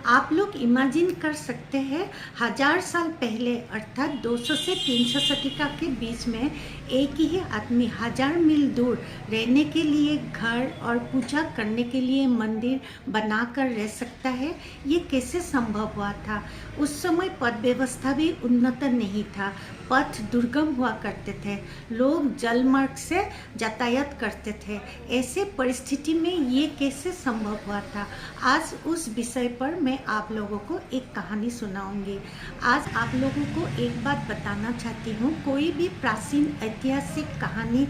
आप लोग इमेजिन कर सकते हैं 1000 साल पहले अर्थात 200 से 300 शतिका के बीच में एक ही आदमी 1000 मील दूर रहने के लिए घर और पूजा करने के लिए मंदिर बनाकर रह सकता है। ये कैसे संभव हुआ था? उस समय पथ व्यवस्था भी उन्नत नहीं था, पथ दुर्गम हुआ करते थे, लोग जल मार्ग से यातायात करते थे। ऐसे परिस्थिति में ये कैसे संभव हुआ था? आज उस विषय पर मैं आप लोगों को एक कहानी सुनाऊंगी। आज आप लोगों को एक बात बताना चाहती हूँ, कोई भी प्राचीन ऐतिहासिक कहानी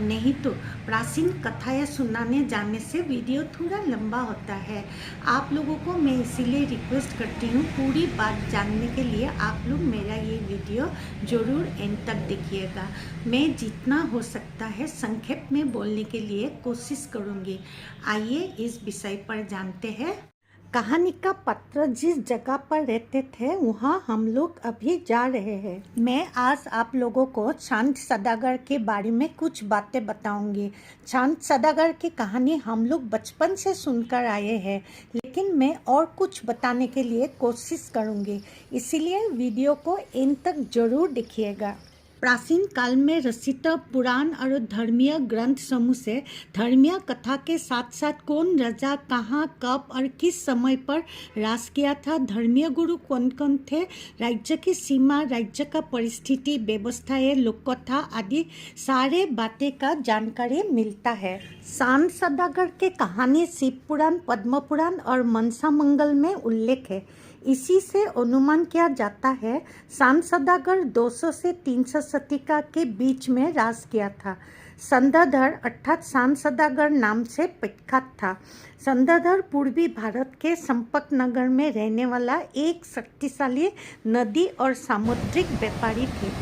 नहीं तो प्राचीन कथाएं सुनाने जाने से वीडियो थोड़ा लंबा होता है। आप लोगों को मैं इसीलिए रिक्वेस्ट करती हूँ, पूरी बात जानने के लिए आप लोग मेरा ये वीडियो ज़रूर एंड तक देखिएगा। मैं जितना हो सकता है संक्षेप में बोलने के लिए कोशिश करूँगी। आइए इस विषय पर जानते हैं। कहानी का पात्र जिस जगह पर रहते थे वहाँ हम लोग अभी जा रहे हैं। मैं आज आप लोगों को चांद सदागर के बारे में कुछ बातें बताऊंगी। चांद सदागर की कहानी हम लोग बचपन से सुनकर आए हैं, लेकिन मैं और कुछ बताने के लिए कोशिश करूंगी, इसीलिए वीडियो को एंड तक जरूर देखिएगा। प्राचीन काल में रचित पुराण और धर्मीय ग्रंथ समूह से धर्मीय कथा के साथ साथ कौन राजा कहाँ कब और किस समय पर राज किया था, धर्मीय गुरु कौन कौन थे, राज्य की सीमा, राज्य का परिस्थिति, व्यवस्थाएं, लोककथा आदि सारे बातें का जानकारी मिलता है। चांद सदागर के कहानी शिव पुराण, पद्म पुराण और मनसा मंगल में उल्लेख है। इसी से अनुमान किया जाता है चांद सदागर 200 से 300 शतिका के बीच में राज किया था। संधाधर अर्थात चांद सदागर नाम से प्रख्यात था। संधाधर पूर्वी भारत के चंपकनगर में रहने वाला एक शक्तिशाली नदी और सामुद्रिक व्यापारी थे।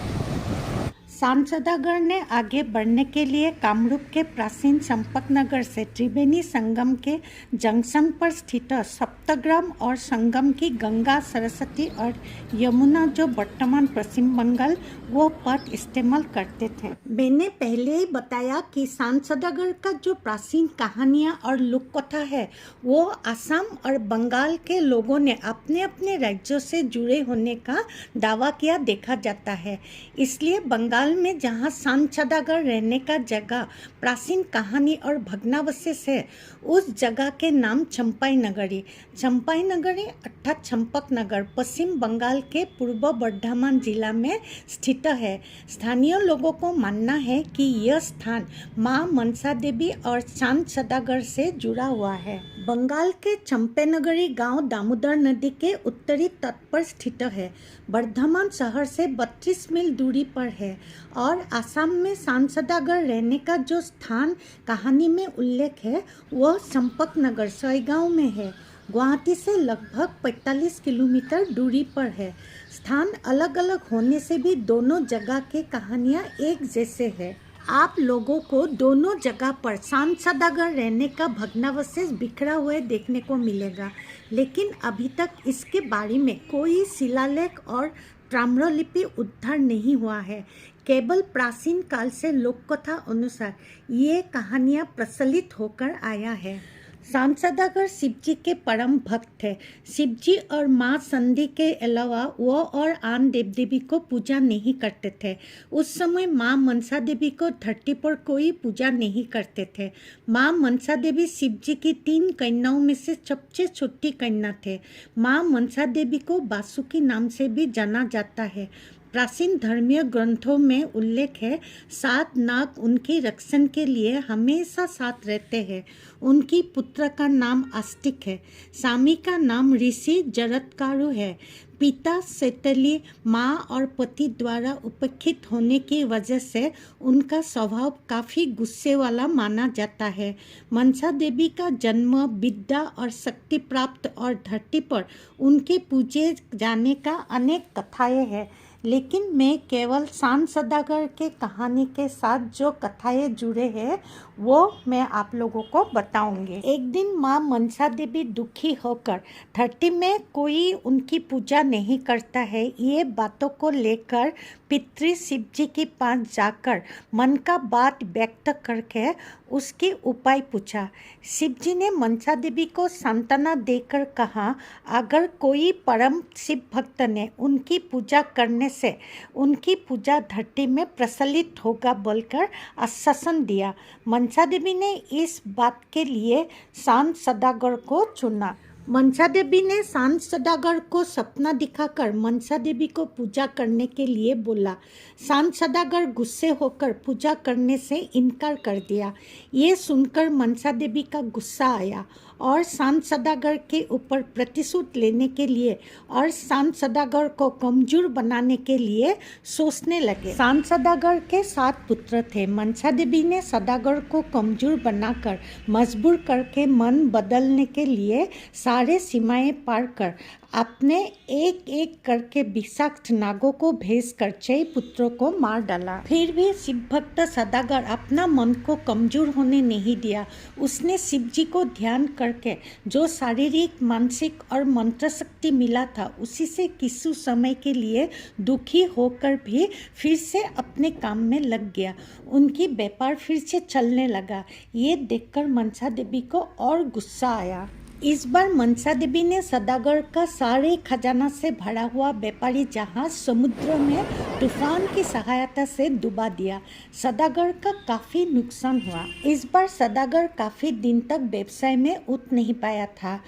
चांद सदागर ने आगे बढ़ने के लिए कामरूप के प्राचीन चंपकनगर से त्रिवेणी संगम के जंक्शन पर स्थित सप्तग्राम और संगम की गंगा, सरस्वती और यमुना जो वर्तमान पश्चिम बंगाल वो पथ इस्तेमाल करते थे। मैंने पहले ही बताया कि चांद सदागर का जो प्राचीन कहानियाँ और लोककथा है वो आसाम और बंगाल के लोगों ने अपने अपने राज्यों से जुड़े होने का दावा किया देखा जाता है। इसलिए बंगाल में जहाँ चांद सदागर रहने का जगह प्राचीन कहानी और भग्नावशेष है, उस जगह के नाम चंपाई नगरी अर्थात चंपकनगर पश्चिम बंगाल के पूर्व बर्धमान जिला में स्थित है। स्थानीय लोगों को मानना है कि यह स्थान माँ मनसा देवी और चांद सदागर से जुड़ा हुआ है। बंगाल के चंपेनगरी गांव दामोदर नदी के उत्तरी तट पर स्थित है। बर्धमान शहर से 32 मील दूरी पर है और आसाम में चांद सदागर रहने का जो स्थान कहानी में उल्लेख है वह चंपकनगर सोईगांव में है। गुवाहाटी से लगभग 45 किलोमीटर दूरी पर है। स्थान अलग अलग होने से भी दोनों जगह के कहानियाँ एक जैसे है। आप लोगों को दोनों जगह पर चांद सदागर रहने का भग्नावशेष बिखरा हुए देखने को मिलेगा, लेकिन अभी तक इसके बारे में कोई शिलालेख और ताम्रलिपि उद्धार नहीं हुआ है। केवल प्राचीन काल से लोककथा अनुसार ये कहानियाँ प्रचलित होकर आया है। चांद सदागर शिवजी के परम भक्त थे। शिवजी और माँ संधि के अलावा वो और आन देव देवी को पूजा नहीं करते थे। उस समय माँ मनसा देवी को धरती पर कोई पूजा नहीं करते थे। माँ मनसा देवी शिवजी की 3 कन्याओं में से सबसे छोटी कन्या थे। माँ मनसा देवी को बासुकी नाम से भी जाना जाता है। प्राचीन धर्मीय ग्रंथों में उल्लेख है 7 नाग उनके रक्षण के लिए हमेशा साथ रहते हैं। उनकी पुत्र का नाम आस्तिक है, स्वामी का नाम ऋषि जरत्कारु है। पिता सेतली माँ और पति द्वारा उपेक्षित होने की वजह से उनका स्वभाव काफ़ी गुस्से वाला माना जाता है। मनसा देवी का जन्म, विद्या और शक्ति प्राप्त और धरती पर उनके पूजे जाने का अनेक कथाएं हैं, लेकिन मैं केवल चांद सदागर के कहानी के साथ जो कथाएं जुड़े हैं वो मैं आप लोगों को बताऊंगी। एक दिन माँ मनसा देवी दुखी होकर 30 में कोई उनकी पूजा नहीं करता है, ये बातों को लेकर पितृ शिव जी के पास जाकर मन का बात व्यक्त करके उसकी उपाय पूछा। शिव जी ने मनसा देवी को सांत्वना देकर कहा, अगर कोई परम शिव भक्त ने उनकी पूजा करने से उनकी पूजा धरती में प्रचलित होगा बोलकर आश्वासन दिया। मनसा देवी ने इस बात के लिए शांत सदागर को चुना। मनसा देवी ने शांत सदागर को सपना दिखाकर मनसा देवी को पूजा करने के लिए बोला। शांत सदागर गुस्से होकर पूजा करने से इनकार कर दिया। ये सुनकर मनसा देवी का गुस्सा आया और शांत सदागर के ऊपर प्रतिशोध लेने के लिए और शांत सदागर को कमजोर बनाने के लिए सोचने लगे। शांत सदागर के 7 पुत्र थे। मनसा देवी ने सदागर को कमजोर बनाकर मजबूर करके मन बदलने के लिए सारे सीमाएं पार कर अपने एक एक करके विषाक्त नागों को भेजकर 6 पुत्रों को मार डाला। फिर भी शिव भक्त सदागर अपना मन को कमजोर होने नहीं दिया। उसने शिव जी को ध्यान करके जो शारीरिक, मानसिक और मंत्र शक्ति मिला था उसी से किसी समय के लिए दुखी होकर भी फिर से अपने काम में लग गया। उनकी व्यापार फिर से चलने लगा। ये देखकर मनसा देवी को और गुस्सा आया। इस बार मनसा देवी ने सदागर का सारे खजाना से भरा हुआ व्यापारी जहाज समुद्र में तूफान की सहायता से डुबा दिया। सदागर का काफ़ी नुकसान हुआ। इस बार सदागर काफ़ी दिन तक व्यवसाय में उठ नहीं पाया था।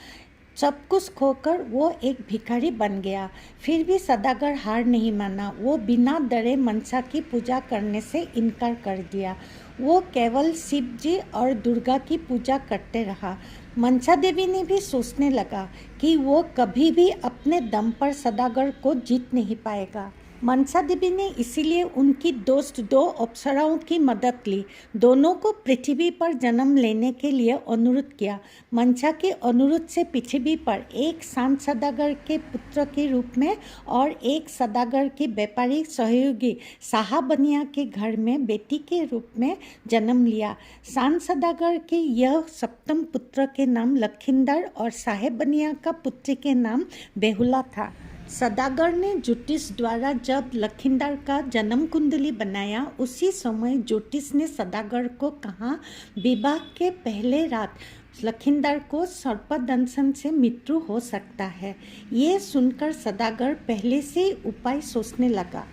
सब कुछ खोकर वो एक भिखारी बन गया। फिर भी सदागर हार नहीं माना। वो बिना डरे मनसा की पूजा करने से इनकार कर दिया। वो केवल शिव जी और दुर्गा की पूजा करते रहा। मनसा देवी ने भी सोचने लगा कि वो कभी भी अपने दम पर सदागर को जीत नहीं पाएगा। मनसा देवी ने इसीलिए उनकी दोस्त 2 अप्सराओं की मदद ली। दोनों को पृथ्वी पर जन्म लेने के लिए अनुरोध किया। मनसा के अनुरोध से पृथ्वी पर एक शांत सदागर के पुत्र के रूप में और एक सदागर की व्यापारिक सहयोगी साहबनिया के घर में बेटी के रूप में जन्म लिया। शांत सदागर के यह 7म पुत्र के नाम लखींदर और साहेबनिया का पुत्री के नाम बेहुला था। सदागर ने ज्योतिष द्वारा जब लखींदर का जन्म कुंडली बनाया, उसी समय ज्योतिष ने सदागर को कहा, विवाह के पहले रात लखींदर को सर्पदंशन से मृत्यु हो सकता है। ये सुनकर सदागर पहले से उपाय सोचने लगा।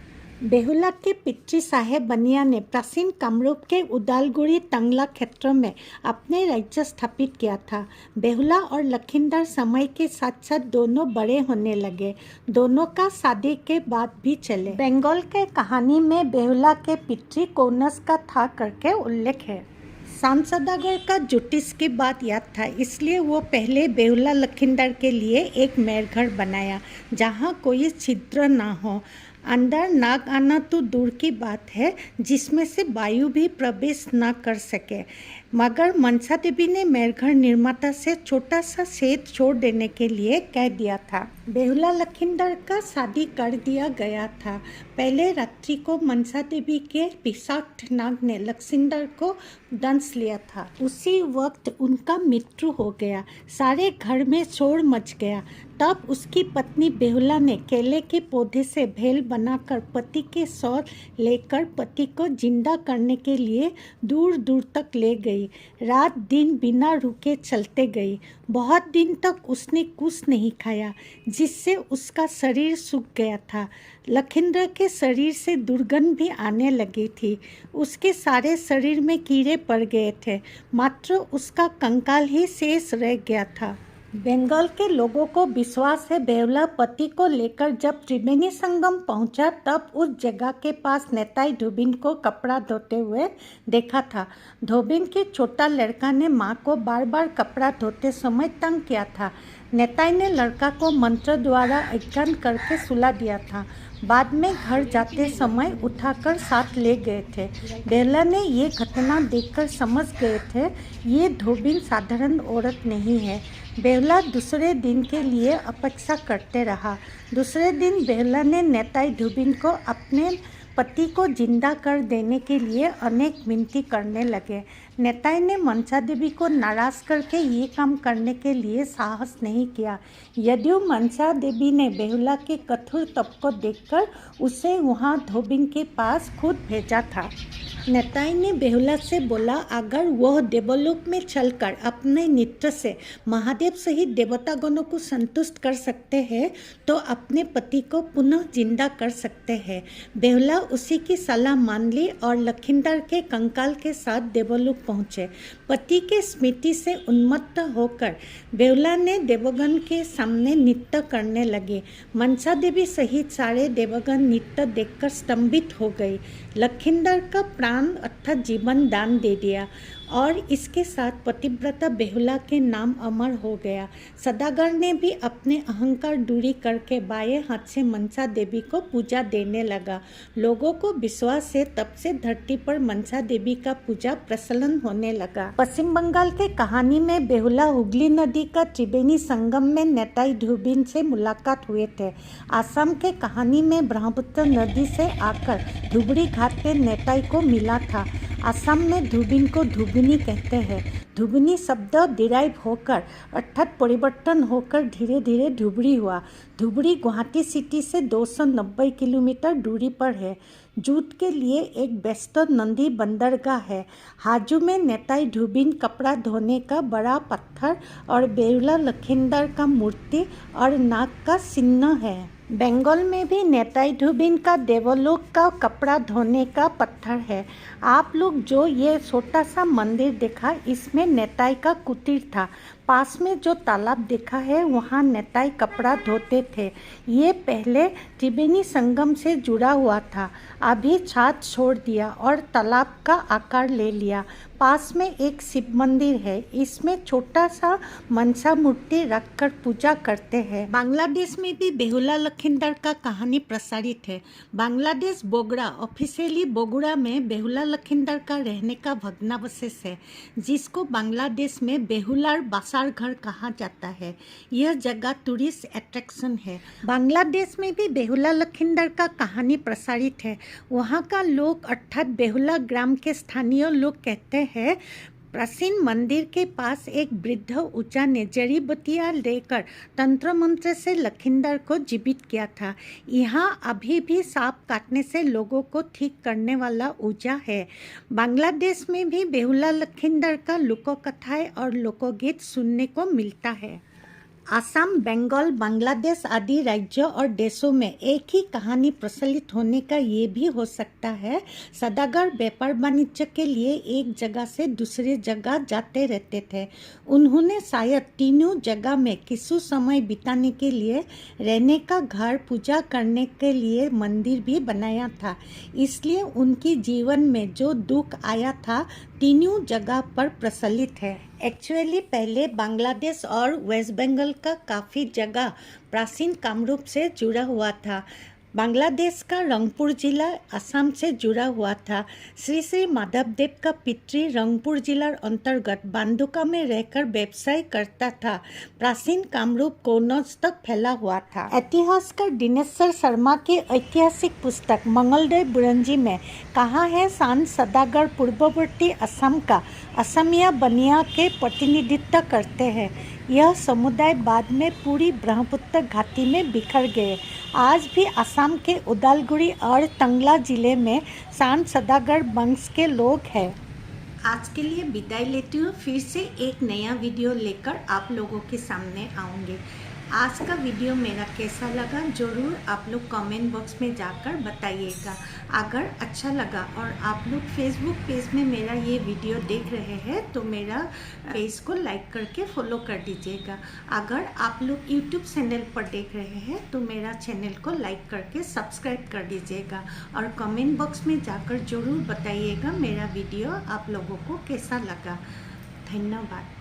बेहुला के पितृ साहेबनिया ने प्राचीन कामरूप के उदालगुड़ी तंगला क्षेत्र में अपने राज्य स्थापित किया था। बेहुला और लखींदर समय के साथ साथ दोनों बड़े होने लगे। दोनों का शादी के बाद भी चले। बंगाल के कहानी में बेहुला के पितृ कौनस का था करके उल्लेख है। शांत सदागर का ज्योतिष की बात याद था, इसलिए वो पहले बेहुला लखींदर के लिए एक मेहर बनाया जहाँ कोई छिद्र ना हो। अंदर नाग आना तो दूर की बात है, जिसमें से वायु भी प्रवेश ना कर सके। मगर मनसा देवी ने मेहर निर्माता से छोटा सा छेद छोड़ देने के लिए कह दिया था। बेहुला लखींदर का शादी कर दिया गया था। पहले रात्रि को मनसा देवी के विषाक्त नाग ने लखींदर को दंश लिया था। उसी वक्त उनका मृत्यु हो गया। सारे घर में शोर मच गया। तब उसकी पत्नी बेहुला ने केले के पौधे से भेल बनाकर पति के शव लेकर पति को जिंदा करने के लिए दूर दूर तक ले गई। रात दिन बिना रुके चलते गई। बहुत दिन तक उसने कुछ नहीं खाया, जिससे उसका शरीर सूख गया था। लखींदर के शरीर से दुर्गंध भी आने लगी थी। उसके सारे शरीर में कीड़े पड़ गए थे। मात्र उसका कंकाल ही शेष रह गया था। बंगाल के लोगों को विश्वास है, बेहुला पति को लेकर जब त्रिवेणी संगम पहुंचा तब उस जगह के पास नेताई धोबिन को कपड़ा धोते हुए देखा था। धोबिन के छोटा लड़का ने माँ को बार बार कपड़ा धोते समय तंग किया था। नेताई ने लड़का को मंत्र द्वारा अज्ञान करके सुला दिया था। बाद में घर जाते समय उठाकर साथ ले गए थे। बेहुला ने ये घटना देखकर समझ गए थे ये धोबिन साधारण औरत नहीं है। बेहुला दूसरे दिन के लिए अपेक्षा करते रहा। दूसरे दिन बेहुला ने नेताई धोबिन को अपने पति को जिंदा कर देने के लिए अनेक विनती करने लगे। नेताई ने मनसा देवी को नाराज करके ये काम करने के लिए साहस नहीं किया। यद्यपि मनसा देवी ने बेहुला के कठोर तप को देखकर उसे वहाँ धोबिन के पास खुद भेजा था। नेताई ने बेहुला से बोला, अगर वह देवलोक में चलकर अपने नृत्य से महादेव सहित देवतागणों को संतुष्ट कर सकते हैं तो अपने पति को पुनः जिंदा कर सकते हैं। बेहुला उसी की सलाह मान ली और लखींदर के कंकाल के साथ देवलोक पहुँचे। पति के स्मृति से उन्मत्त होकर बेहुला ने देवगण के सामने नृत्य करने लगे। मनसा देवी सहित सारे देवगण नृत्य देखकर स्तंभित हो गई। लखींदर का प्राण अर्थात जीवन दान दे दिया और इसके साथ पतिव्रता बेहुला के नाम अमर हो गया। सदागर ने भी अपने अहंकार दूरी करके बाएं हाथ से मनसा देवी को पूजा देने लगा। लोगों को विश्वास है तब से धरती पर मनसा देवी का पूजा प्रचलन होने लगा। पश्चिम बंगाल के कहानी में बेहुला हुगली नदी का त्रिवेणी संगम में नेताई धोबिन से मुलाकात हुए थे। आसाम के कहानी में ब्रह्मपुत्र नदी से आकर धुबरी घाट पे नेताई को मिला था। आसाम में धोबिन को धुबनी कहते हैं। धुबनी शब्द डिराइव होकर अर्थात परिवर्तन होकर धीरे धीरे धुबरी हुआ। धुबरी गुवाहाटी सिटी से 290 किलोमीटर दूरी पर है। जूट के लिए एक व्यस्त नदी बंदरगाह है। हाजू में नेताई धोबिन कपड़ा धोने का बड़ा पत्थर और बेहुला लखींदर का मूर्ति और नाग का चिन्ह है। बंगाल में भी नेताई धोबिन का देवलोक का कपड़ा धोने का पत्थर है। आप लोग जो ये छोटा सा मंदिर देखा इसमें नेताई का कुटीर था। पास में जो तालाब देखा है वहाँ नेताई कपड़ा धोते थे। ये पहले त्रिवेणी संगम से जुड़ा हुआ था, अभी छात छोड़ दिया और तालाब का आकार ले लिया। पास में एक शिव मंदिर है, इसमें छोटा सा मनसा मूर्ति रखकर पूजा करते हैं। बांग्लादेश में भी बेहुला लखींदर का कहानी प्रसारित है। बांग्लादेश बोगड़ा ऑफिशियली बोगुड़ा में बेहुला लखींदर का रहने का भग्नावशेष है, जिसको बांग्लादेश में बेहुलार बासार घर कहा जाता है। यह जगह टूरिस्ट अट्रैक्शन है। बांग्लादेश में भी बेहुला लखींदर का कहानी प्रसारित है। वहाँ का लोग अर्थात बेहुला ग्राम के स्थानीय लोग कहते हैं प्राचीन मंदिर के पास एक वृद्ध ऊंचा ने जड़ी बत्तियां लेकर तंत्र मंत्र से लखींदर को जीवित किया था। यहाँ अभी भी सांप काटने से लोगों को ठीक करने वाला ऊंचा है। बांग्लादेश में भी बेहुला लखींदर का लोककथाएं और लोकगीत सुनने को मिलता है। आसाम, बंगाल, बांग्लादेश आदि राज्यों और देशों में एक ही कहानी प्रचलित होने का ये भी हो सकता है। सदागर व्यापार वाणिज्य के लिए एक जगह से दूसरे जगह जाते रहते थे। उन्होंने शायद तीनों जगह में किसी समय बिताने के लिए रहने का घर, पूजा करने के लिए मंदिर भी बनाया था। इसलिए उनकी जीवन में जो दुख आया था तीनों जगह पर प्रचलित है। एक्चुअली पहले बांग्लादेश और वेस्ट बंगाल का काफ़ी जगह प्राचीन कामरूप से जुड़ा हुआ था। बांग्लादेश का रंगपुर जिला असम से जुड़ा हुआ था। श्री श्री माधवदेव का पितृ रंगपुर जिला अंतर्गत बांदुका में रहकर व्यवसाय करता था। प्राचीन कामरूप कौनौज तक फैला हुआ था। इतिहासकार दिनेश्वर शर्मा की ऐतिहासिक पुस्तक मंगलदेव बुरंजी में कहा है, सांड सदागर पूर्ववर्ती असम का असमिया बनिया के प्रतिनिधित्व करते हैं। यह समुदाय बाद में पूरी ब्रह्मपुत्र घाटी में बिखर गए। आज भी असम के उदालगुड़ी और तंगला जिले में सांड सदागर वंश के लोग हैं। आज के लिए विदाई लेती हूँ। फिर से एक नया वीडियो लेकर आप लोगों के सामने आऊँगी। आज का वीडियो मेरा कैसा लगा ज़रूर आप लोग कमेंट बॉक्स में जाकर बताइएगा। अगर अच्छा लगा और आप लोग फेसबुक पेज में मेरा ये वीडियो देख रहे हैं तो मेरा पेज को लाइक करके फॉलो कर दीजिएगा। अगर आप लोग यूट्यूब चैनल पर देख रहे हैं तो मेरा चैनल को लाइक करके सब्सक्राइब कर दीजिएगा और कमेंट बॉक्स में जाकर ज़रूर बताइएगा मेरा वीडियो आप लोगों को कैसा लगा। धन्यवाद।